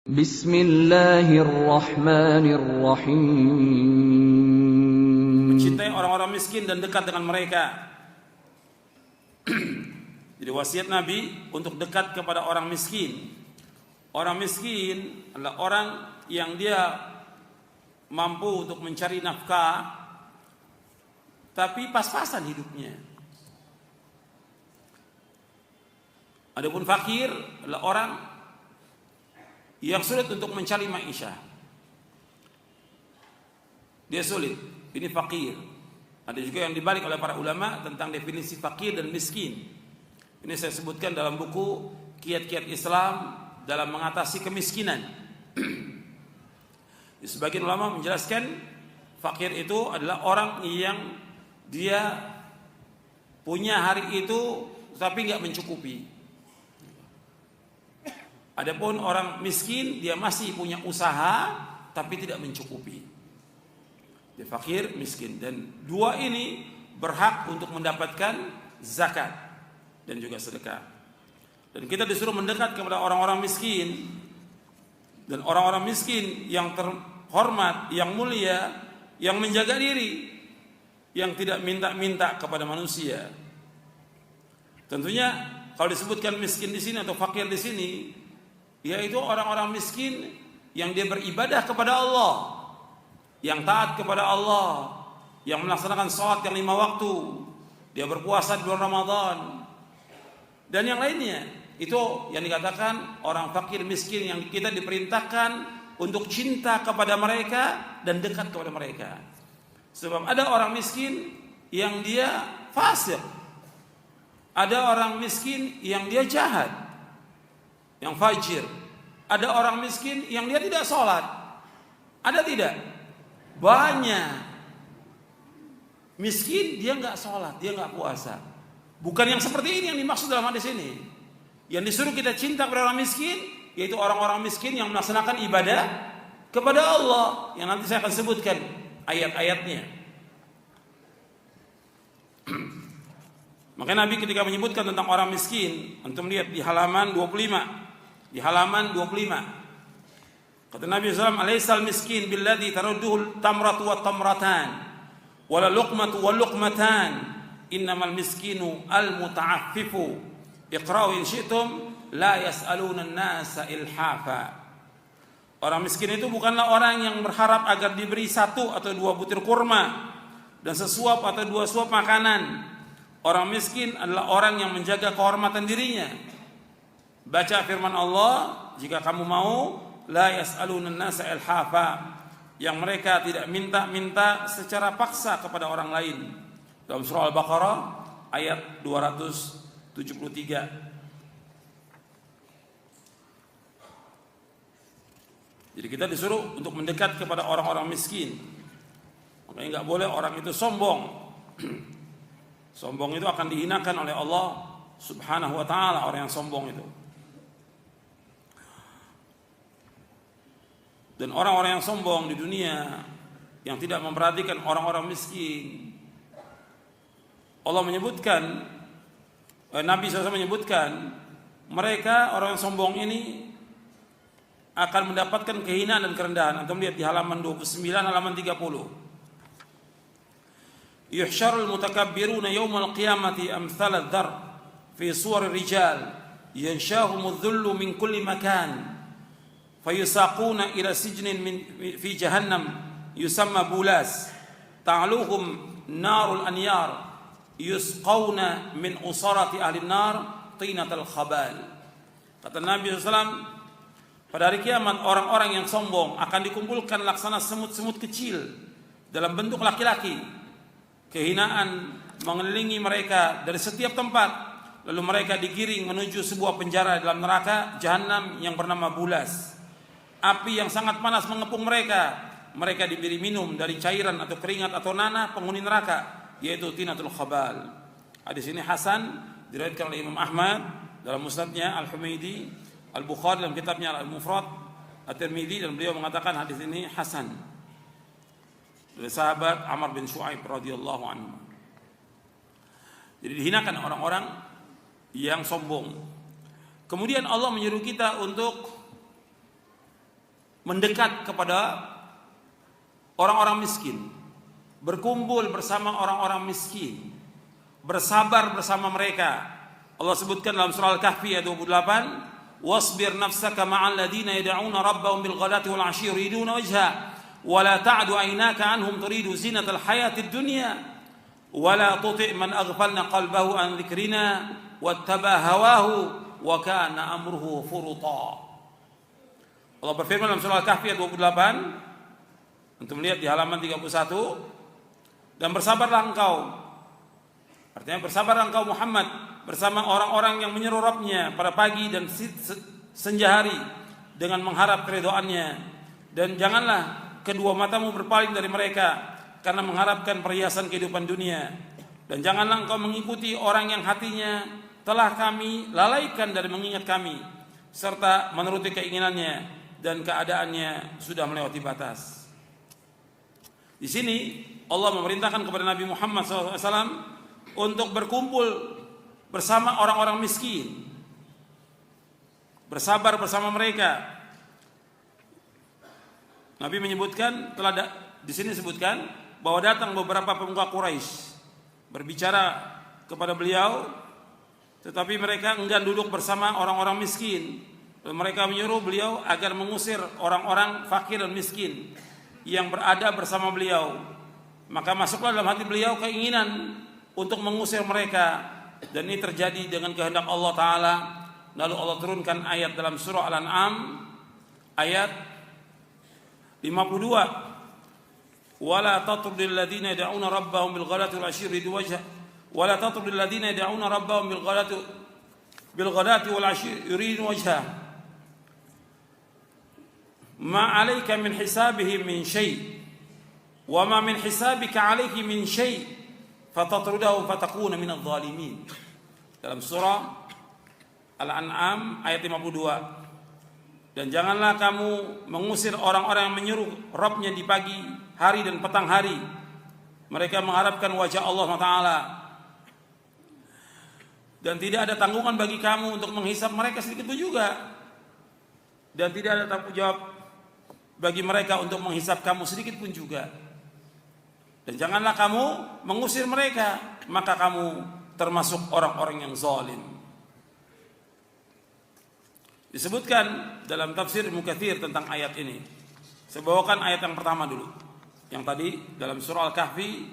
Bismillahirrahmanirrahim. Mencintai orang-orang miskin dan dekat dengan mereka. Jadi wasiat Nabi untuk dekat kepada orang miskin. Orang miskin adalah orang yang dia mampu untuk mencari nafkah, tapi pas-pasan hidupnya. Adapun fakir adalah orang yang sulit untuk mencari maisha. Dia sulit, ini fakir. Ada juga yang dibalik oleh para ulama tentang definisi fakir dan miskin. Ini saya sebutkan dalam buku Kiat-Kiat Islam dalam mengatasi kemiskinan. Sebagian ulama menjelaskan fakir itu adalah orang yang dia punya hari itu tapi nggak mencukupi. Adapun orang miskin dia masih punya usaha tapi tidak mencukupi. Dia fakir, miskin, dan dua ini berhak untuk mendapatkan zakat dan juga sedekah. Dan kita disuruh mendekat kepada orang-orang miskin. Dan orang-orang miskin yang terhormat, yang mulia, yang menjaga diri, yang tidak minta-minta kepada manusia. Tentunya kalau disebutkan miskin di sini atau fakir di sini, yaitu orang-orang miskin yang dia beribadah kepada Allah, yang taat kepada Allah, yang melaksanakan sholat yang 5 waktu, dia berpuasa di bulan Ramadan, dan yang lainnya. Itu yang dikatakan orang fakir miskin yang kita diperintahkan untuk cinta kepada mereka dan dekat kepada mereka. Sebab ada orang miskin yang dia fasik, ada orang miskin yang dia jahat, yang fajir. Ada orang miskin yang dia tidak sholat. Ada tidak? Banyak. Miskin dia nggak sholat, dia nggak puasa. Bukan yang seperti ini yang dimaksud dalam hadis ini. Yang disuruh kita cinta kepada orang miskin, yaitu orang-orang miskin yang melaksanakan ibadah kepada Allah, yang nanti saya akan sebutkan ayat-ayatnya. Maka Nabi ketika menyebutkan tentang orang miskin, antum lihat di halaman 25. Di halaman 25. Kata Nabi SAW, "Alaysal miskin billadhi tarudduhu tamratu wa tamratan, wala luqmatu wa luqmatan, innamal miskinu al-muta'affifu. Iqra'u in syi'tum la yas'aluna an-nasa ilhafa." Orang miskin itu bukanlah orang yang berharap agar diberi 1 atau 2 butir kurma dan sesuap atau 2 suap makanan. Orang miskin adalah orang yang menjaga kehormatan dirinya. Baca firman Allah, jika kamu mau, la yas'aluna an-nasa ilhafa, yang mereka tidak minta-minta secara paksa kepada orang lain. Dalam surah Al-Baqarah ayat 273. Jadi kita disuruh untuk mendekat kepada orang-orang miskin. Makanya nggak boleh orang itu sombong. Sombong itu akan dihinakan oleh Allah Subhanahu wa taala, orang yang sombong itu. Dan orang-orang yang sombong di dunia, yang tidak memperhatikan orang-orang miskin, Allah menyebutkan, Nabi SAW menyebutkan, mereka orang yang sombong ini akan mendapatkan kehinaan dan kerendahan. Antum lihat di halaman 29, halaman 30. Yuhsyarul mutakabbiruna yawmal qiyamati amthal adh-dhar fi suwar rijal yanshahumudh dhullu min kulli makan fayusaquna ila sijnin fi jahannam yusamma bulas ta'aluhum narul anyar yusqawna min usarati ahli nar tinatal khabal. Kata Nabi SAW, pada hari kiamat orang-orang yang sombong akan dikumpulkan laksana semut-semut kecil dalam bentuk laki-laki. Kehinaan mengelilingi mereka dari setiap tempat, lalu mereka digiring menuju sebuah penjara dalam neraka jahanam yang bernama bulas. Api yang sangat panas mengepung mereka. Mereka diberi minum dari cairan atau keringat atau nanah penghuni neraka, yaitu tinatul khabal. Hadis ini hasan, diriwayatkan oleh Imam Ahmad dalam musnadnya, Al-Humaidi, Al-Bukhari dalam kitabnya Al-Mufrad, At-Tirmidzi, dan beliau mengatakan hadis ini hasan. Dari sahabat Amr bin Shu'aib radhiyallahu anhu. Jadi dihinakan orang-orang yang sombong. Kemudian Allah menyuruh kita untuk mendekat kepada orang-orang miskin, berkumpul bersama orang-orang miskin, bersabar bersama mereka. Allah sebutkan dalam surah Al-Kahfi ayat 28, wasbir nafsaka ma'al ladina yad'una rabbahum bil ghadati wal 'ashyi yuriduna wajha wa la ta'du 'aynaka 'anhum turidu zinatal hayatid dunya wa la tuti' man aghfalna qalbahu an dzikrina wattaba hawahu wa kana amruhu furuta. Allah berfirman dalam surah Al-Kahfi ayat 28, untuk melihat di halaman 31, dan bersabarlah engkau, artinya bersabarlah engkau Muhammad bersama orang-orang yang menyeru Rabbnya pada pagi dan senja hari dengan mengharap keridhaannya, dan janganlah kedua matamu berpaling dari mereka karena mengharapkan perhiasan kehidupan dunia, dan janganlah engkau mengikuti orang yang hatinya telah kami lalaikan dari mengingat kami serta menuruti keinginannya dan keadaannya sudah melewati batas. Di sini Allah memerintahkan kepada Nabi Muhammad SAW untuk berkumpul bersama orang-orang miskin, bersabar bersama mereka. Nabi menyebutkan, di sini disebutkan bahwa datang beberapa pemuka Quraisy berbicara kepada beliau, tetapi mereka enggan duduk bersama orang-orang miskin. Mereka menyuruh beliau agar mengusir orang-orang fakir dan miskin yang berada bersama beliau. Maka masuklah dalam hati beliau keinginan untuk mengusir mereka, dan ini terjadi dengan kehendak Allah Ta'ala. Lalu Allah turunkan ayat dalam surah Al-An'am ayat 52, wala tatrudil ladzina yad'una rabbahum bil ghadati wal 'ashyi yuridu wajha wala tatrudil ladzina yad'una rabbahum bil ghadati wal 'ashyi yuridu wajha ma 'alaika min hisabihim min syai' wa ma min hisabika 'alaihi min syai' fatatrudahu fatakuna minadh dhalimin. Dalam surah Al-An'am ayat 52. Dan janganlah kamu mengusir orang-orang yang menyuruh Rabbnya di pagi hari dan petang hari. Mereka mengharapkan wajah Allah Ta'ala, dan tidak ada tanggungan bagi kamu untuk menghisap mereka sedikit pun juga, dan tidak ada tanggung jawab bagi mereka untuk menghisap kamu sedikit pun juga. Dan janganlah kamu mengusir mereka, maka kamu termasuk orang-orang yang zalim. Disebutkan dalam tafsir Ibnu Katsir tentang ayat ini. Saya bawakan ayat yang pertama dulu, yang tadi dalam surah Al-Kahfi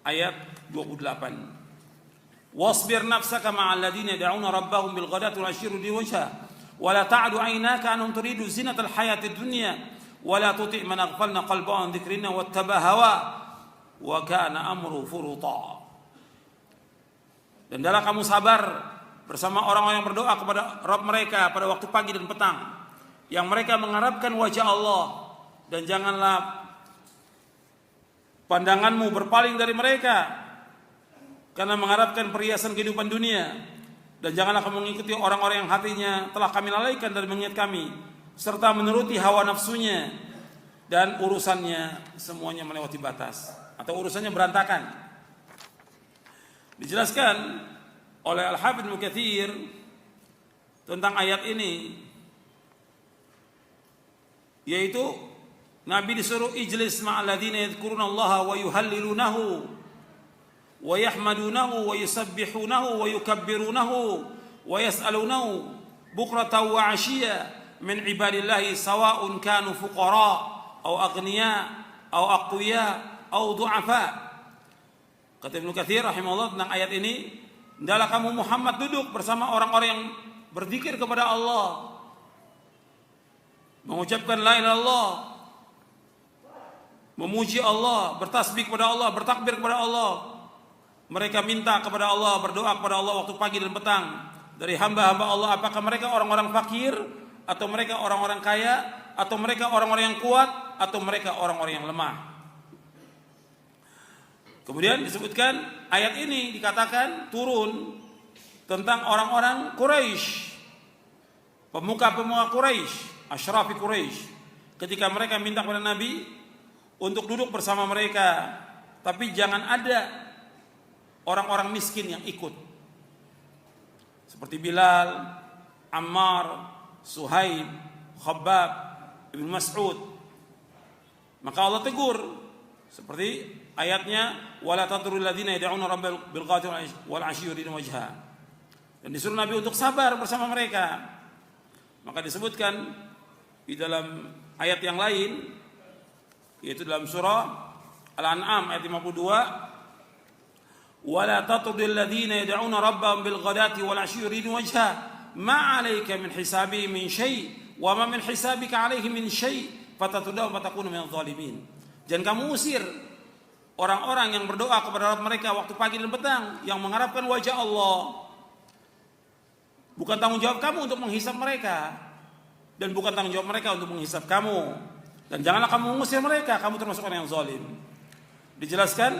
ayat 28. Wasbir nafsaka ma'al ladzina yad'una rabbahum bil ghadati wal 'ashyi yuridu wajha wa la ta'du 'aynaka anhum turidu zinatal hayatid dunya wa la tuti' man aghfalna qalbahu an dzikrina wattaba hawa wa kana amru furuta. Dan adalah kamu sabar bersama orang-orang yang berdoa kepada Rabb mereka pada waktu pagi dan petang, yang mereka mengharapkan wajah Allah, dan janganlah pandanganmu berpaling dari mereka karena mengharapkan perhiasan kehidupan dunia, dan janganlah kamu mengikuti orang-orang yang hatinya telah kami lalaikan dari mengingat kami serta menuruti hawa nafsunya, dan urusannya semuanya melewati batas atau urusannya berantakan. Dijelaskan oleh Al-Hafidz Ibnu Katsir tentang ayat ini, yaitu Nabi disuruh ijlis ma'al ladzina yadhkuruna Allah wa yuhallilunahu wa yahmadunahu wa yusabbihunahu wa yukabbirunahu wa yas'alunahu bukratan wa 'ashiyya min ibadillahi sawa'un kanu fuqara aw aghniya aw aqwiya aw du'afa. Kata Ibnu Katsir rahimahullah tentang ayat ini, hendaklah kamu Muhammad duduk bersama orang-orang yang berzikir kepada Allah, mengucapkan la ilaha illallah, memuji Allah, bertasbih kepada Allah, bertakbir kepada Allah. Mereka minta kepada Allah, berdoa kepada Allah waktu pagi dan petang dari hamba-hamba Allah. Apakah mereka orang-orang fakir, atau mereka orang-orang kaya, atau mereka orang-orang yang kuat, atau mereka orang-orang yang lemah. Kemudian disebutkan ayat ini dikatakan turun tentang orang-orang Quraisy, pemuka-pemuka Quraisy, asyrafi Quraisy, ketika mereka minta kepada Nabi untuk duduk bersama mereka, tapi jangan ada orang-orang miskin yang ikut, seperti Bilal, Ammar, Suhaib, Khabbab, Ibnu Mas'ud. Maka Allah tegur seperti ayatnya wala tatrul ladzina yad'una rabbal bil ghadati wal 'ashyi yuridun wajha. Dan disuruh Nabi untuk sabar bersama mereka. Maka disebutkan di dalam ayat yang lain, yaitu dalam surah Al-An'am ayat 52, wala tatrul ladzina yad'una rabbahum bil ghadati wal 'ashyi yuridun wajha ma 'alaika min hisabi min syai' wa ma min hisabika 'alaihi min syai' fatatudau fatakunu minadh dhalimin. Jangan kamu usir orang-orang yang berdoa kepada Rabb mereka waktu pagi dan petang, yang mengharapkan wajah Allah. Bukan tanggung jawab kamu untuk menghisap mereka, dan bukan tanggung jawab mereka untuk menghisap kamu. Dan janganlah kamu mengusir mereka, kamu termasuk orang yang zalim. Dijelaskan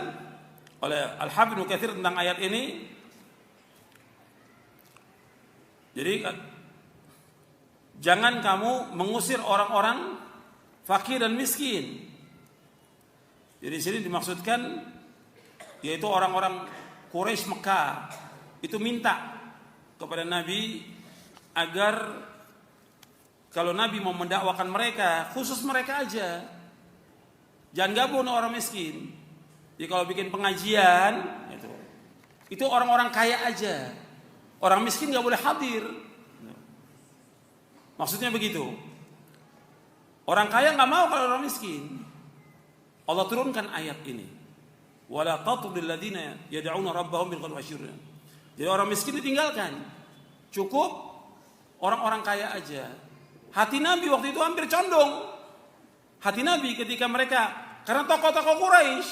oleh Al-Hafidz Ibnu Katsir tentang ayat ini. Jadi jangan kamu mengusir orang-orang fakir dan miskin. Jadi di sini dimaksudkan yaitu orang-orang Quraisy Mekah itu minta kepada Nabi agar kalau Nabi mau mendakwakan mereka, khusus mereka aja. Jangan gabung dengan orang miskin. Jadi kalau bikin pengajian itu orang-orang kaya aja. Orang miskin gak boleh hadir. Maksudnya begitu. Orang kaya gak mau kalau orang miskin. Allah turunkan ayat ini. Wala tatrudil ladzina yad'una rabbahum bil ghadati wal 'ashyi. Jadi orang miskin ditinggalkan. Cukup orang-orang kaya aja. Hati Nabi waktu itu hampir condong. Hati Nabi ketika mereka, karena tokoh-tokoh Quraisy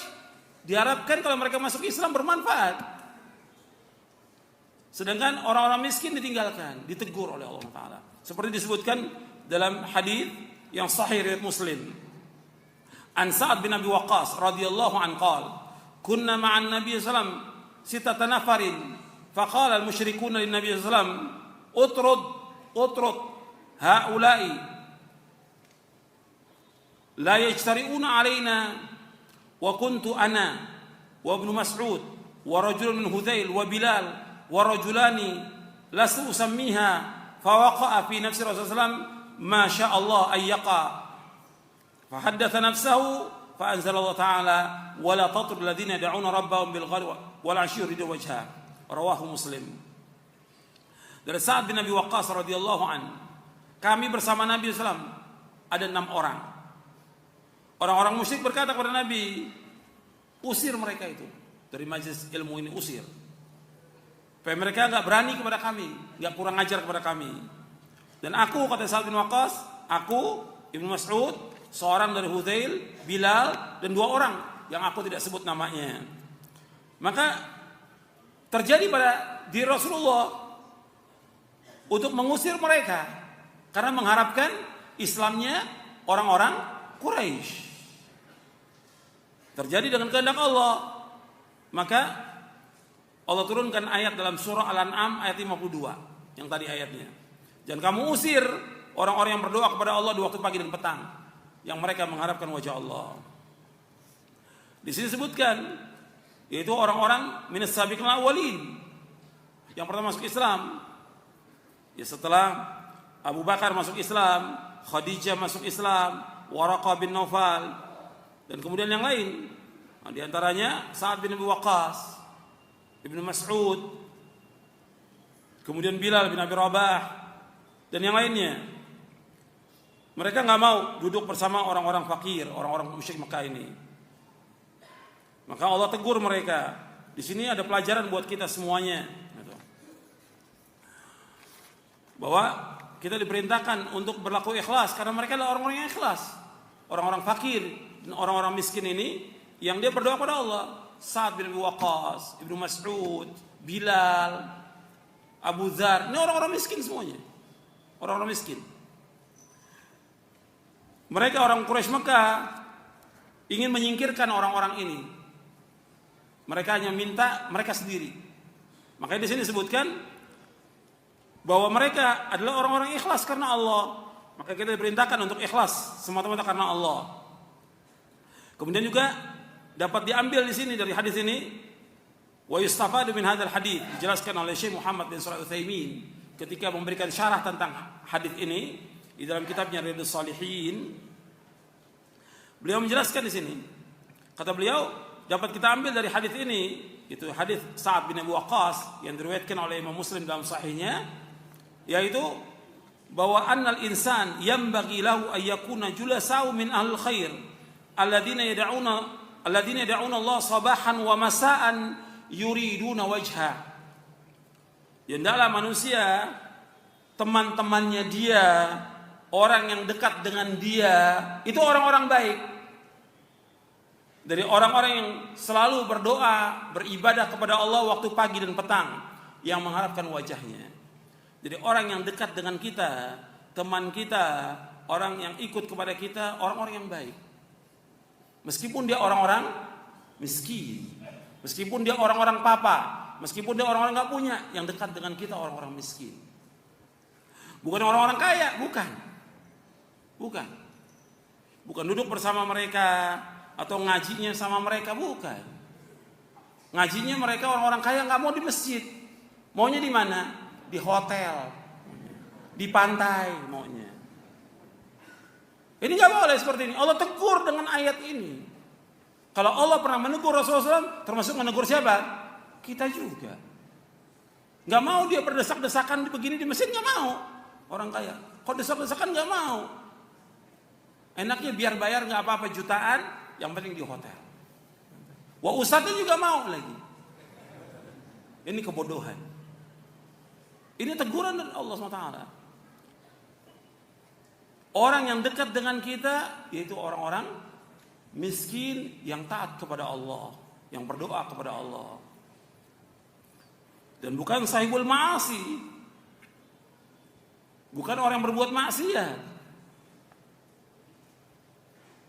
diharapkan kalau mereka masuk Islam bermanfaat. Sedangkan orang-orang miskin ditinggalkan, ditegur oleh Allah Ta'ala. Seperti disebutkan dalam hadis yang sahih riwayat Muslim. An Sa'ad bin Abi Waqqas radhiyallahu anhu qala, kunna ma'an Nabi sallallahu alaihi wasallam sittata nafarin, faqala al-musyrikuuna lin-Nabi sallallahu alaihi wasallam, utrud haula'i la yajtari'una 'alaina wa kuntu ana wa ibnu Mas'ud wa rajulun min Hudzail wa Bilal wa rajulani lastu usammiha fa waqa'a fi nafsi Rasulullah sallallahu alaihi wasallam ma syaa Allah ay yaqa fa haddatha nafsahu fa anzala Allah ta'ala wa la tatrud alladziina yad'una rabbahum bil ghadwi wal 'ashyi yuridun wajha. Rawahu Muslim. Dari Sa'ad bin Abi Waqqas radhiyallahu anhu, kami bersama Nabi sallallahu alaihi wasallam ada 6 orang. Orang-orang musyrik berkata kepada Nabi, usir mereka itu dari majelis ilmu ini, usir. Supaya mereka enggak berani kepada kami, enggak kurang ajar kepada kami. Dan aku, kata Sa'ad bin Waqqas, aku, Ibnu Mas'ud, seorang dari Hudzail, Bilal, dan 2 orang yang aku tidak sebut namanya. Maka terjadi pada diri Rasulullah untuk mengusir mereka karena mengharapkan Islamnya orang-orang Quraisy. Terjadi dengan kehendak Allah. Maka Allah turunkan ayat dalam surah Al-An'am ayat 52 yang tadi ayatnya. Jangan kamu usir orang-orang yang berdoa kepada Allah di waktu pagi dan petang, yang mereka mengharapkan wajah Allah. Di sini disebutkan yaitu orang-orang minas sabiqil awwalin yang pertama masuk Islam. Ya setelah Abu Bakar masuk Islam, Khadijah masuk Islam, Waraqah bin Naufal, dan kemudian yang lain. Nah, di antaranya Sa'ad bin Abi Waqqas, Ibnu Mas'ud, kemudian Bilal bin Abi Rabah, dan yang lainnya. Mereka nggak mau duduk bersama orang-orang fakir, orang-orang musyrik Mekah ini. Maka Allah tegur mereka. Di sini ada pelajaran buat kita semuanya, bahwa kita diperintahkan untuk berlaku ikhlas karena mereka adalah orang-orang yang ikhlas. Orang-orang fakir dan orang-orang miskin ini yang dia berdoa kepada Allah. Sa'ad bin Abi Waqqas, Ibnu Mas'ud, Bilal, Abu Dzar, ini orang-orang miskin semuanya. Orang-orang miskin. Mereka orang Quraisy Mekah ingin menyingkirkan orang-orang ini. Mereka hanya minta mereka sendiri. Makanya di sini disebutkan bahwa mereka adalah orang-orang ikhlas karena Allah. Maka kita diperintahkan untuk ikhlas semata-mata karena Allah. Kemudian juga dapat diambil di sini dari hadis ini, wa yustafadu min hadzal hadis, dijelaskan oleh Syekh Muhammad bin Shalih Al-Utsaimin ketika memberikan syarah tentang hadis ini, di dalam kitabnya Riyadhus Shalihin, beliau menjelaskan di sini. Kata beliau, dapat kita ambil dari hadis ini, itu hadis Sa'ad bin Abi Waqqas yang diriwayatkan oleh Imam Muslim dalam sahihnya, yaitu bahwa annal insan yanbaghi lahu ay yakuna julasa'u min ahlil khair alladzina yad'una Allah sabahan wa masa'an yuriduna wajha. Yang dalam manusia, teman-temannya dia, orang yang dekat dengan dia, itu orang-orang baik. Dari orang-orang yang selalu berdoa, beribadah kepada Allah waktu pagi dan petang, yang mengharapkan wajahnya. Jadi orang yang dekat dengan kita, teman kita, orang yang ikut kepada kita, orang-orang yang baik. Meskipun dia orang-orang miskin, meskipun dia orang-orang papa, meskipun dia orang-orang gak punya, yang dekat dengan kita orang-orang miskin. Bukan orang-orang kaya, bukan. Bukan duduk bersama mereka atau ngajinya sama mereka, bukan. Ngajinya mereka orang-orang kaya gak mau di masjid. Maunya di mana? Di hotel, di pantai maunya. Ini gak boleh seperti ini. Allah tegur dengan ayat ini. Kalau Allah pernah menegur Rasulullah SAW, termasuk menegur siapa? Kita juga. Gak mau dia berdesak-desakan begini di masjid, gak mau. Orang kaya, kok desak-desakan gak mau. Enaknya biar bayar gak apa-apa jutaan, yang penting di hotel. Wah, ustadznya juga mau lagi. Ini kebodohan. Ini teguran dari Allah SWT. Orang yang dekat dengan kita, yaitu orang-orang miskin yang taat kepada Allah, yang berdoa kepada Allah. Dan bukan sahibul ma'asi, bukan orang yang berbuat maksiat.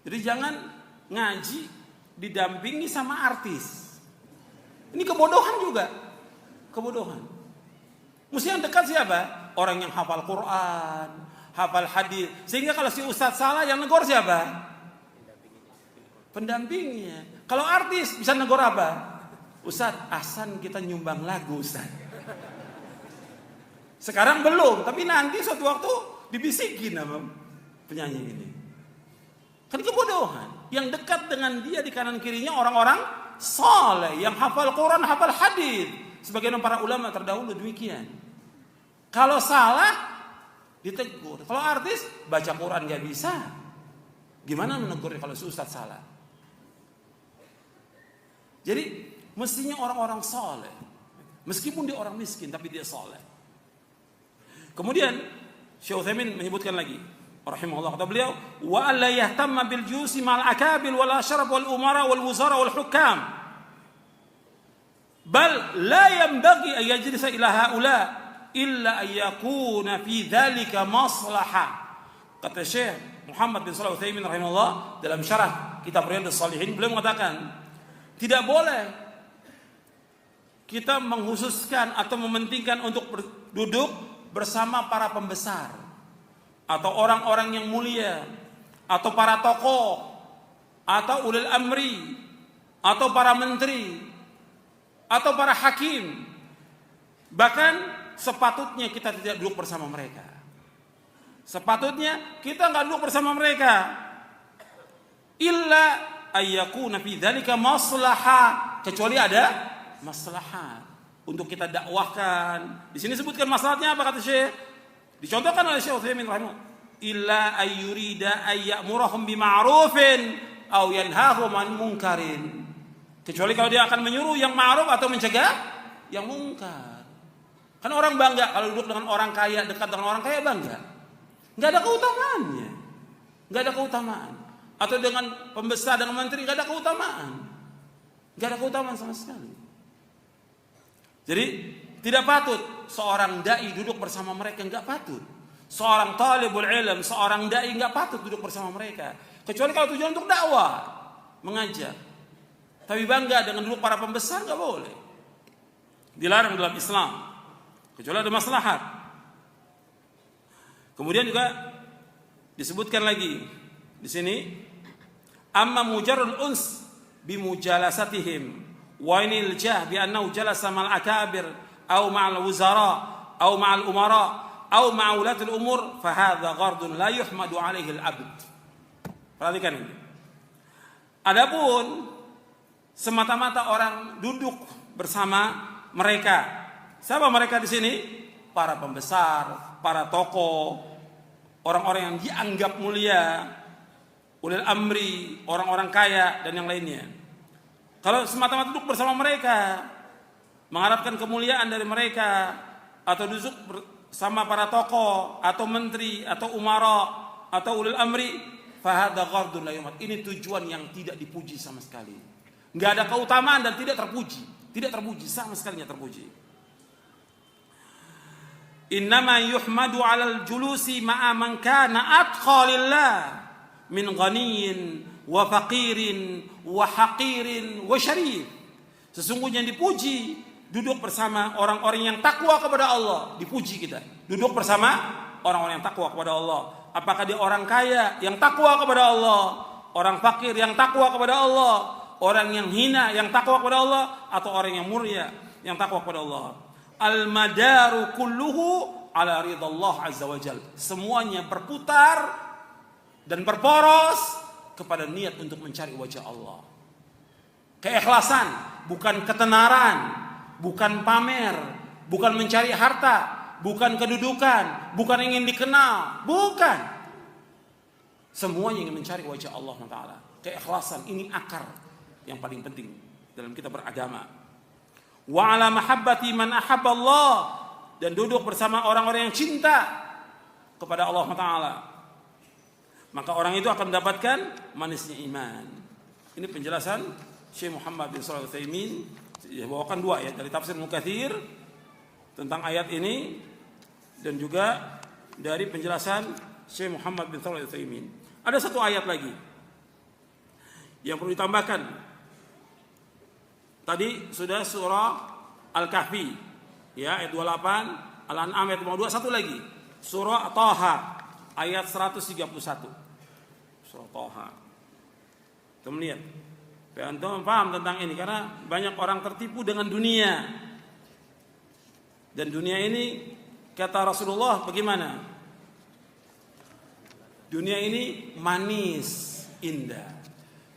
Jadi jangan ngaji didampingi sama artis. Ini kebodohan juga. Kebodohan. Mesti yang dekat siapa? Orang yang hafal Quran, hafal hadis. Sehingga kalau si ustadz salah, yang negor siapa? Pendampingnya. Kalau artis bisa negor apa? Ustadz, ahsan kita nyumbang lagu, Ustadz. Sekarang belum, tapi nanti suatu waktu dibisikin sama penyanyi ini. Kan kebodohan. Yang dekat dengan dia di kanan kirinya orang-orang saleh yang hafal Quran, hafal hadis. Sebagian para ulama terdahulu demikian. Kalau salah ditegur. Kalau artis baca Quran gak bisa, gimana menegurnya kalau si ustadz salah? Jadi mestinya orang-orang saleh, meskipun dia orang miskin tapi dia saleh. Kemudian Syekh Utsaimin menyebutkan lagi, rahimahullah, kata beliau, wa alla yahtamma bil jusi ma'al akabil wal ashraf wal umara wal wuzara wal hukam. Bal la yanbaghi an yajlisa ila haula illa an yakuna fi dzalika maslahah. Kata Syekh Muhammad bin Shalih Al-Utsaimin rahimahullah dalam syarah kitab Riyadhus Shalihin, beliau mengatakan, tidak boleh kita menghususkan atau mementingkan untuk duduk bersama para pembesar atau orang-orang yang mulia atau para tokoh atau ulil amri atau para menteri atau para hakim. Bahkan sepatutnya kita tidak duduk bersama mereka. Sepatutnya kita nggak duduk bersama mereka. Illa ayyakuna fi dzalika maslahah, kecuali ada maslahat untuk kita dakwahkan. Di sini sebutkan maslahatnya apa kata Syekh? Dicontohkan oleh Syekh Utsaimin rahimahullah. Illa ayyurida ayyamurahum bima'rufin aw yanhahum 'an munkarin. Kecuali kalau dia akan menyuruh yang ma'ruf atau mencegah yang mungkar. Kan orang bangga kalau duduk dengan orang kaya, dekat dengan orang kaya, bangga. Enggak ada keutamaannya. Enggak ada keutamaan. Atau dengan pembesar, dengan menteri, enggak ada keutamaan. Enggak ada keutamaan sama sekali. Jadi tidak patut seorang dai duduk bersama mereka, enggak patut. Seorang talibul ilm, seorang dai enggak patut duduk bersama mereka. Kecuali kalau tujuan untuk dakwah, mengajak. Tapi bangga dengan duduk para pembesar, enggak boleh. Dilarang dalam Islam. Kecuali ada maslahat. Kemudian juga disebutkan lagi di sini, amma mujarrul uns bimujalasatihim wa inil jah bi annahu jalasa ma'al akabir aw ma'al wuzara aw ma'al umara au ma'ulatul umur fahadha ghardun la yuhmadu alaihi al-abd. Perhatikan ini. Adapun semata-mata orang duduk bersama mereka. Siapa mereka di sini? Para pembesar, para tokoh, orang-orang yang dianggap mulia, ulil amri, orang-orang kaya dan yang lainnya. Kalau semata-mata duduk bersama mereka, mengharapkan kemuliaan dari mereka, atau duduk bersama para tokoh, atau menteri, atau umara, atau ulil amri, fahadha ghardun la yuhmad. Ini tujuan yang tidak dipuji sama sekali. Enggak ada keutamaan dan tidak terpuji. Tidak terpuji, sama sekali tidak terpuji. Innama yuhmadu 'alal julusi ma'a man kana atqa lillah min ghaniyin wa faqirin wa haqirin wa syarif. Sesungguhnya dipuji duduk bersama orang-orang yang takwa kepada Allah. Dipuji kita. Duduk bersama orang-orang yang takwa kepada Allah. Apakah dia orang kaya yang takwa kepada Allah, orang fakir yang takwa kepada Allah, orang yang hina yang takwa kepada Allah, atau orang yang mulia yang takwa kepada Allah. Al-madaru kulluhu ala ridallah azza wa jal. Semuanya berputar dan berporos kepada niat untuk mencari wajah Allah. Keikhlasan, bukan ketenaran, bukan pamer, bukan mencari harta, bukan kedudukan, bukan ingin dikenal, bukan. Semuanya ingin mencari wajah Allah Taala. Keikhlasan ini akar yang paling penting dalam kita beragama. Wa ala mahabbati man ahabba Allah, dan duduk bersama orang-orang yang cinta kepada Allah Taala. Maka orang itu akan mendapatkan manisnya iman. Ini penjelasan Syekh Muhammad bin Shalih Al-Utsaimin. Dia bawakan dua ayat dari tafsir Ibnu Katsir tentang ayat ini, dan juga dari penjelasan Syekh Muhammad bin Shalih Al-Utsaimin. Ada satu ayat lagi yang perlu ditambahkan. Tadi sudah surah Al-Kahfi, ya, ayat 28, Al-An'am ayat 52, satu lagi surah Thaha ayat 131. Surah Thaha. Kita melihat, antum paham tentang ini, karena banyak orang tertipu dengan dunia. Dan dunia ini kata Rasulullah bagaimana? Dunia ini manis, indah.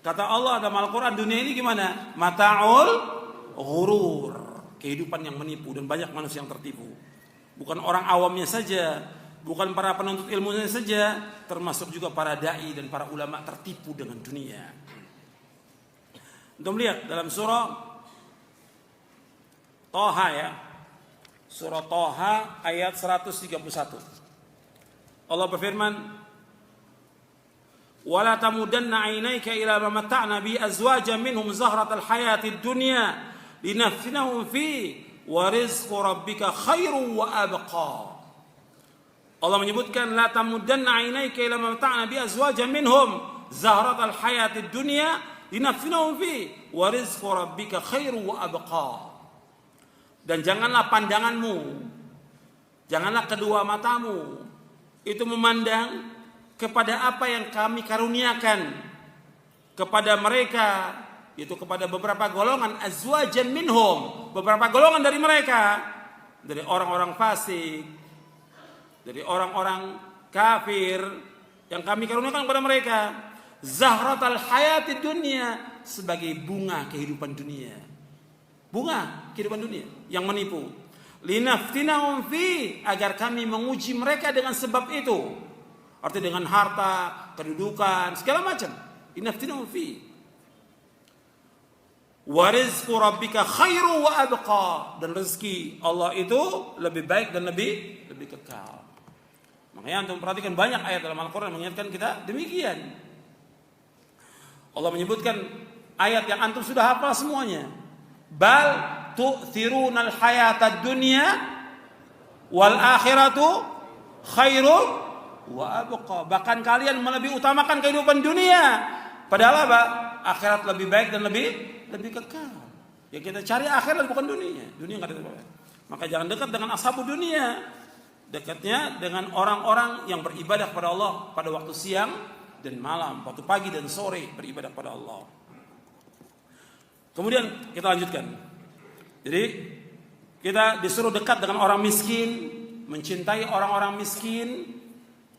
Kata Allah dalam Al-Quran, dunia ini gimana? Mata'ul ghurur, kehidupan yang menipu, dan banyak manusia yang tertipu. Bukan orang awamnya saja, bukan para penuntut ilmunya saja, termasuk juga para dai dan para ulama tertipu dengan dunia. Untuk melihat dalam surah Thaha, ya, surah Thaha ayat 131. Allah berfirman, wala tamudanna 'ainaika ila ma mata'na bi azwajan minhum zahratal hayatid dunya linaftinahum fi wa rizqu rabbika khairu wa abqa. Allah menyebutkan la tamudanna 'ainaika ila ma mata'na bi azwajan minhum zahratal hayatid dunya linaftinahum fi wa rizqu rabbika khairu wa abqa. Dan janganlah pandanganmu, janganlah kedua matamu itu memandang kepada apa yang kami karuniakan kepada mereka, yaitu kepada beberapa golongan, azwajan minhum, beberapa golongan dari mereka, dari orang-orang fasik, dari orang-orang kafir, yang kami karuniakan kepada mereka zahratal hayatid dunya, sebagai bunga kehidupan dunia. Bunga kehidupan dunia yang menipu. Linaftinahum fi, agar kami menguji mereka dengan sebab itu. Artinya dengan harta, kedudukan, segala macam. Linaftinahum fi. Wa rizqu rabbika khairu wa abqa, dan rezeki Allah itu lebih baik dan lebih kekal. Makanya antum perhatikan banyak ayat dalam Al-Qur'an mengingatkan kita demikian. Allah menyebutkan ayat yang antum sudah hafal semuanya. Bal tu'thirunal hayatad dunya wal akhiratu khairun wa abqa. Bahkan kalian lebih utamakan kehidupan dunia, padahal apa? Akhirat lebih baik dan lebih kekal. Ya kita cari akhirat bukan dunia. Dunia enggak ada. Maka jangan dekat dengan ashabu dunia. Dekatnya dengan orang-orang yang beribadah kepada Allah pada waktu siang dan malam, waktu pagi dan sore beribadah kepada Allah. Kemudian kita lanjutkan. Jadi kita disuruh dekat dengan orang miskin, mencintai orang-orang miskin,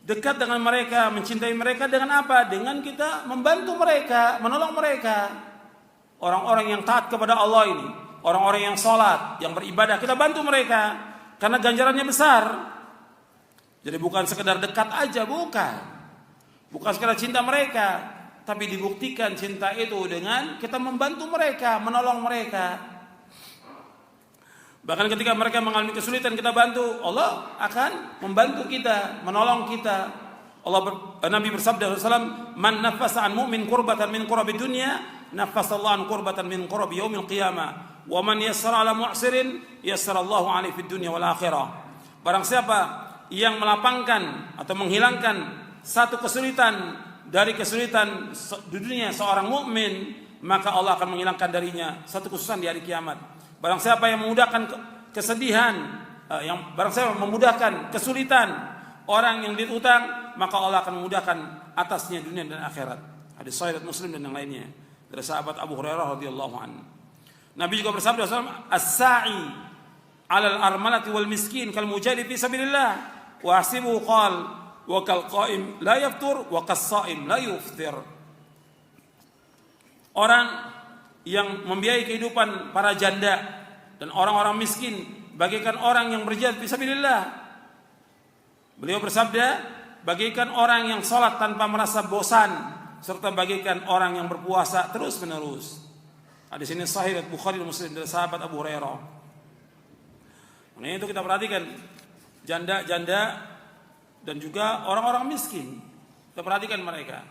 dekat dengan mereka, mencintai mereka dengan apa? Dengan kita membantu mereka, menolong mereka. Orang-orang yang taat kepada Allah ini, orang-orang yang sholat, yang beribadah, kita bantu mereka karena ganjarannya besar. Jadi bukan sekedar dekat aja, bukan sekedar cinta mereka, tapi dibuktikan cinta itu dengan kita membantu mereka, menolong mereka. Bahkan ketika mereka mengalami kesulitan, kita bantu, Allah akan membantu kita, menolong kita. Nabi bersabda SAW, "Man nafasa an mu'min kurbatan min kurabi dunya, nafasallahu an kurbatan min kurabi yaumil qiyamah. Wa man yassara ala mu'sirin, yassarallahu alaihi fid dunya wal akhirah." Barang siapa yang melapangkan atau menghilangkan satu kesulitan dari kesulitan di dunia seorang mukmin, maka Allah akan menghilangkan darinya satu kesusahan di hari kiamat. Barang siapa yang memudahkan kesedihan, barang siapa memudahkan kesulitan orang yang diutang, maka Allah akan memudahkan atasnya dunia dan akhirat. Hadis sahih Muslim dan yang lainnya dari sahabat Abu Hurairah radhiyallahu anhu. Nabi juga bersabda SAW, "As-sa'i 'alal armalati wal miskin kal mujahid fi sabilillah wa hasibu qal wa kal qa'im la yaftur wa kas-sha'im la yuftir." Orang yang membiayai kehidupan para janda dan orang-orang miskin bagaikan orang yang berjihad fi sabilillah. Beliau bersabda, bagaikan orang yang sholat tanpa merasa bosan, serta bagaikan orang yang berpuasa terus-menerus. Di sini sahih Bukhari dan Muslim dari sahabat Abu Hurairah. Nah, itu kita perhatikan janda-janda dan juga orang-orang miskin. Kita perhatikan mereka.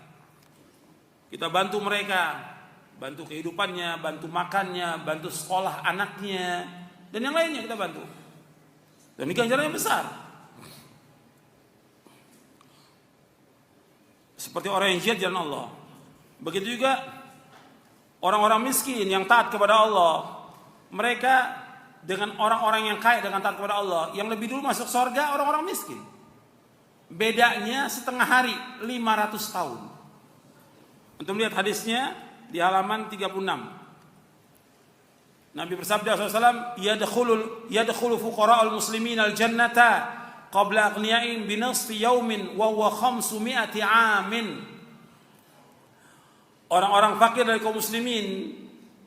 Kita bantu mereka, bantu kehidupannya, bantu makannya, bantu sekolah anaknya, dan yang lainnya kita bantu. Dan ini ganjarannya besar. Seperti orang yang jihad jalan Allah. Begitu juga orang-orang miskin yang taat kepada Allah. Mereka dengan orang-orang yang kaya dengan taat kepada Allah, yang lebih dulu masuk surga orang-orang miskin. Bedanya setengah hari, 500 tahun. Untuk melihat hadisnya di halaman 36. Nabi bersabda SAW, yadkhulu fuqara'ul muslimin al-jannata qabla aghniya'in binasfi yaumin wa huwa 500 amin. Orang-orang fakir dari kaum muslimin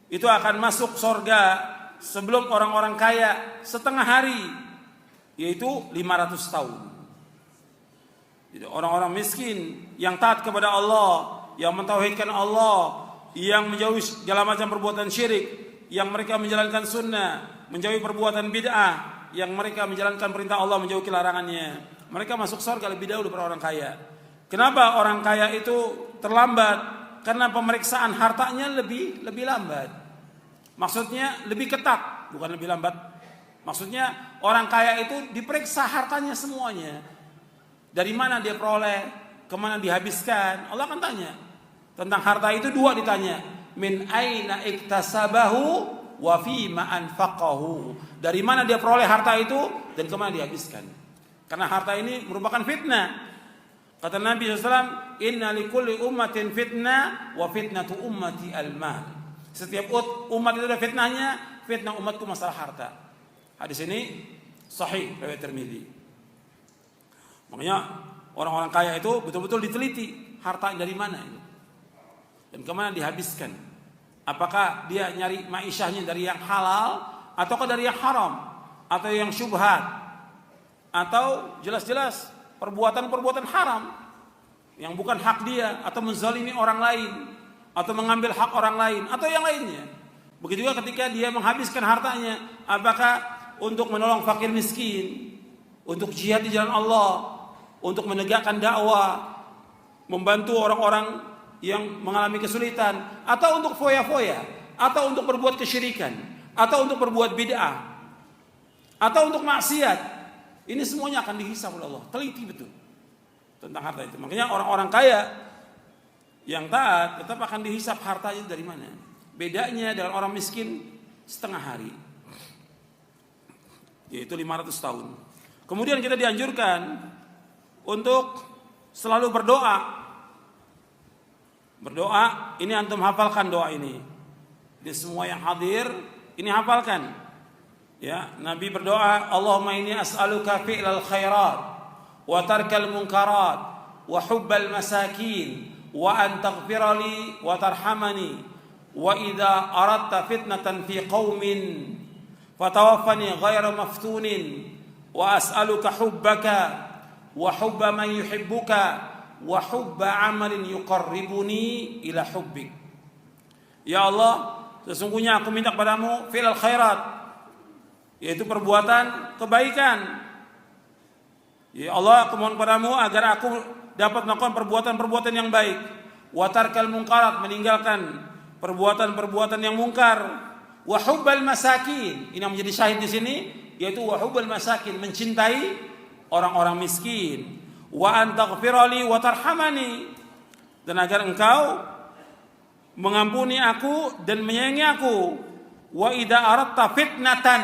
itu akan masuk surga sebelum orang-orang kaya setengah hari, yaitu 500 tahun. Jadi orang-orang miskin yang taat kepada Allah, yang mentauhidkan Allah, yang menjauhi segala macam perbuatan syirik, yang mereka menjalankan sunnah, menjauhi perbuatan bid'ah, yang mereka menjalankan perintah Allah, menjauhi larangannya, mereka masuk surga lebih dahulu daripada orang kaya. Kenapa orang kaya itu terlambat? Karena pemeriksaan hartanya lebih lambat. Maksudnya lebih ketat, bukan lebih lambat. Maksudnya orang kaya itu diperiksa hartanya semuanya. Dari mana dia peroleh, kemana dihabiskan. Allah akan tanya. Tentang harta itu dua ditanya. Min aina iktasabahu wa fima anfaqahu. Dari mana dia peroleh harta itu dan kemana dihabiskan. Karena harta ini merupakan fitnah. Kata Nabi SAW, "Inna likulli ummatin fitnah wa fitnatu ummati al-mal." Setiap umat itu ada fitnahnya, fitnah umatku masalah harta. Hadis ini sahih riwayat Tirmidzi. Makanya orang-orang kaya itu betul-betul diteliti harta dari mana itu dan kemana dihabiskan. Apakah dia nyari ma'isyahnya dari yang halal ataukah dari yang haram atau yang syubhat atau jelas-jelas perbuatan-perbuatan haram yang bukan hak dia, atau menzalimi orang lain, atau mengambil hak orang lain, atau yang lainnya. Begitu juga ketika dia menghabiskan hartanya, apakah untuk menolong fakir miskin, untuk jihad di jalan Allah, untuk menegakkan dakwah, membantu orang-orang yang mengalami kesulitan, atau untuk foya-foya, atau untuk berbuat kesyirikan, atau untuk berbuat bid'ah, atau untuk maksiat. Ini semuanya akan dihisab oleh Allah. Teliti betul tentang harta itu. Makanya orang-orang kaya yang taat tetap akan dihisab hartanya dari mana. Bedanya dengan orang miskin setengah hari, yaitu 500 tahun. Kemudian kita dianjurkan untuk selalu berdoa. Berdoa, ini antum hafalkan doa ini. Di semua yang hadir, ini hafalkan. Ya, Nabi berdoa, Allahumma inni as'aluka fi'lal khairat wa tarkal munkarat wa hubbal masakin wa an taghfirali wa tarhamani wa idza aradta fitnatan fi qaumin fatawaffani ghayra maftunin wa as'aluka hubbaka wa hubba man yuhibbuka wa hubba amalin yuqarribuni ila hubbik. Ya Allah, sesungguhnya aku minta kepadamu fi'lal khairat, yaitu perbuatan kebaikan. Ya Allah, aku mohon padamu agar aku dapat melakukan perbuatan-perbuatan yang baik. Wa tarkal munkarat, meninggalkan perbuatan-perbuatan yang mungkar. Wa hubbal masakin, ini yang menjadi syahid di sini, yaitu wa hubbal masakin, mencintai orang-orang miskin. Wa an taghfirali wa tarhamani, dan agar engkau mengampuni aku dan menyayangi aku. Wa idza aradta fitnatan,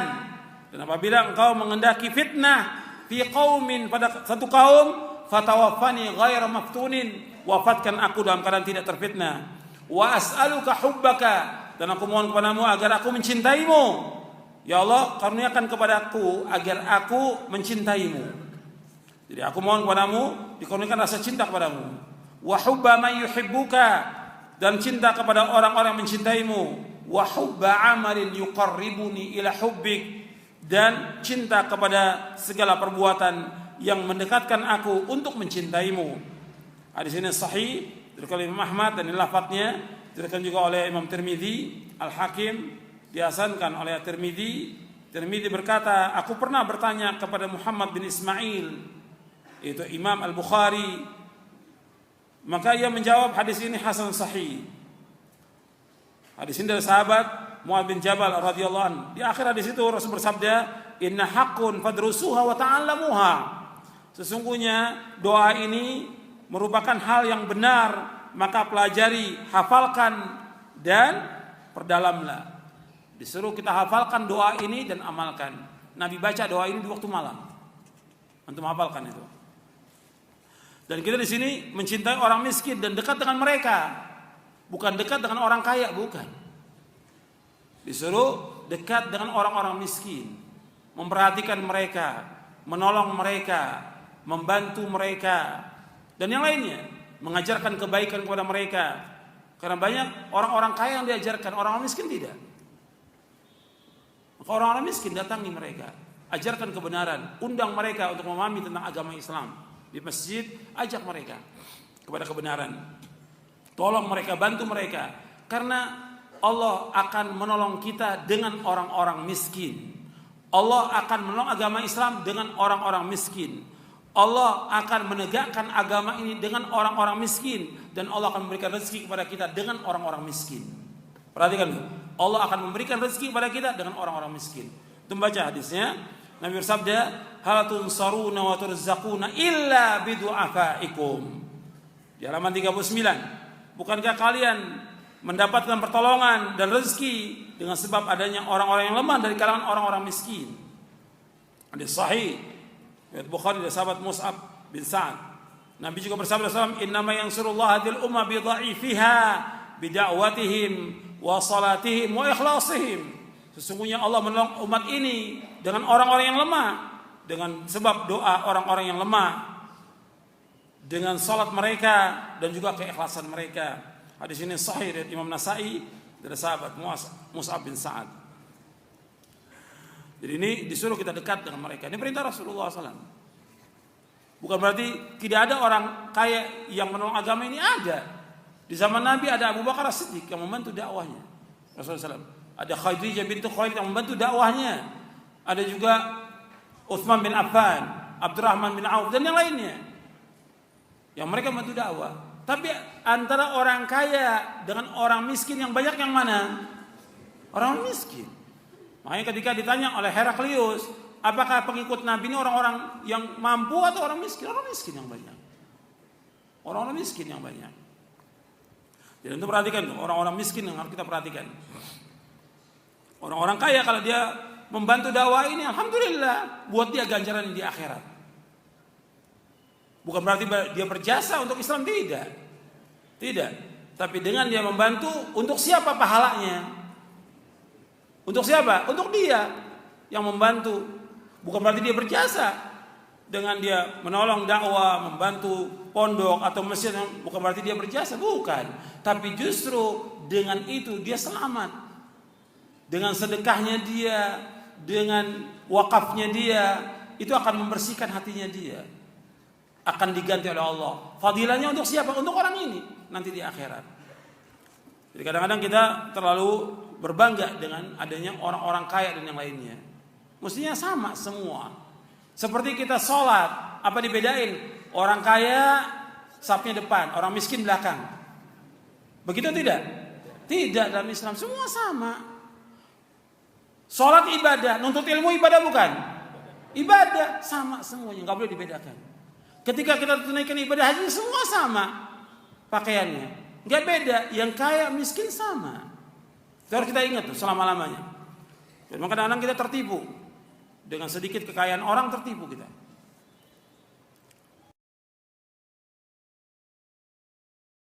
dan apabila engkau mengendaki fitnah fi qaumin, pada satu kaum, fatawaffani ghaira maftunin, wafatkan aku dalam keadaan tidak terfitnah. Wa as'aluka hubbaka, dan aku mohon kepadamu agar aku mencintaimu. Ya Allah, karuniakan kepadaku agar aku mencintaimu. Jadi aku mohon kepadamu dikaruniakan rasa cinta kepadamu. Wa hubba man yuhibbuka, dan cinta kepada orang-orang yang mencintaimu. Wa hubba amalin yuqarribuni ila hubbik, dan cinta kepada segala perbuatan yang mendekatkan aku untuk mencintaimu. Hadis ini sahih dari Imam Ahmad, dan lafadznya diriwayatkan juga oleh Imam Tirmidzi, Al-Hakim dihasankan oleh Tirmidzi. Tirmidzi berkata, aku pernah bertanya kepada Muhammad bin Ismail, itu Imam Al-Bukhari, maka ia menjawab hadis ini hasan sahih. Hadis ini dari sahabat Mu'adz bin Jabal radhiyallahu anhu. Di akhir hadis itu Rasul bersabda, inna haqqun fadrusuha wa ta'allamuha. Sesungguhnya doa ini merupakan hal yang benar, maka pelajari, hafalkan dan perdalamlah. Disuruh kita hafalkan doa ini dan amalkan. Nabi baca doa ini di waktu malam. Antum hafalkan itu. Dan kita di sini mencintai orang miskin dan dekat dengan mereka. Bukan dekat dengan orang kaya, bukan. Disuruh dekat dengan orang-orang miskin, memperhatikan mereka, menolong mereka, membantu mereka, dan yang lainnya, mengajarkan kebaikan kepada mereka. Karena banyak orang-orang kaya yang diajarkan, orang-orang miskin tidak. Maka orang-orang miskin datangi mereka, ajarkan kebenaran, undang mereka untuk memahami tentang agama Islam. Di masjid, ajak mereka kepada kebenaran. Tolong mereka, bantu mereka. Karena Allah akan menolong kita dengan orang-orang miskin. Allah akan menolong agama Islam dengan orang-orang miskin. Allah akan menegakkan agama ini dengan orang-orang miskin. Dan Allah akan memberikan rezeki kepada kita dengan orang-orang miskin. Perhatikan, Allah akan memberikan rezeki kepada kita dengan orang-orang miskin. Kita baca hadisnya. Nabi bersabda, hal tunsaruna wa turzaquna illa bidu'afaikum. Di halaman 39. Bukankah kalian mendapatkan pertolongan dan rezeki dengan sebab adanya orang-orang yang lemah dari kalangan orang-orang miskin? Hadis sahih riwayat Bukhari dari sahabat Mus'ab bin Sa'ad. Nabi juga bersabda sallallahu alaihi wasallam, innama yansurullah hadhil umma bi dha'ifiha bi da'watihim wa salatihim wa ikhlasihim. Sesungguhnya Allah menolong umat ini dengan orang-orang yang lemah, dengan sebab doa orang-orang yang lemah, dengan salat mereka dan juga keikhlasan mereka. Hadis ini sahih dari Imam Nasa'i dari sahabat Mus'ab bin Sa'ad. Jadi ini disuruh kita dekat dengan mereka. Ini perintah Rasulullah SAW. Bukan berarti tidak ada orang kaya yang menolong agama ini, ada. Di zaman Nabi ada Abu Bakar As-Siddiq yang membantu dakwahnya Rasulullah SAW. Ada Khadijah bintu Khuwailid yang membantu dakwahnya. Ada juga Utsman bin Affan, Abdurrahman bin Auf, dan yang lainnya yang mereka membantu dakwah. Tapi antara orang kaya dengan orang miskin yang banyak yang mana? Orang miskin. Makanya ketika ditanya oleh Heraklius, apakah pengikut Nabi ini orang-orang yang mampu atau orang miskin? Orang miskin yang banyak. Orang-orang miskin yang banyak. Jadi untuk perhatikan orang-orang miskin yang harus kita perhatikan. Orang-orang kaya kalau dia membantu dakwah ini, alhamdulillah, buat dia ganjaran di akhirat. Bukan berarti dia berjasa untuk Islam, tidak. Tidak. Tapi dengan dia membantu, untuk siapa pahalanya? Untuk siapa? Untuk dia. yang membantu. Bukan berarti dia berjasa dengan dia menolong dakwah, membantu pondok atau masjid, bukan berarti dia berjasa, bukan. Tapi justru dengan itu dia selamat. Dengan sedekahnya dia, dengan wakafnya dia, itu akan membersihkan hatinya dia. Akan diganti oleh Allah. Fadilahnya untuk siapa? Untuk orang ini nanti di akhirat. Jadi kadang-kadang kita terlalu berbangga dengan adanya orang-orang kaya dan yang lainnya. Mestinya sama semua. Seperti kita sholat, apa dibedain? Orang kaya safnya depan, orang miskin belakang. Begitu tidak? Tidak, dalam Islam semua sama. Sholat ibadah, nuntut ilmu ibadah bukan? Ibadah sama semuanya, nggak boleh dibedakan. Ketika kita tunaikan ibadah haji semua sama pakaiannya, nggak beda. Yang kaya miskin sama. Itu harus kita ingat tuh selama-lamanya. Memang kadang-kadang kita tertipu dengan sedikit kekayaan orang, tertipu kita.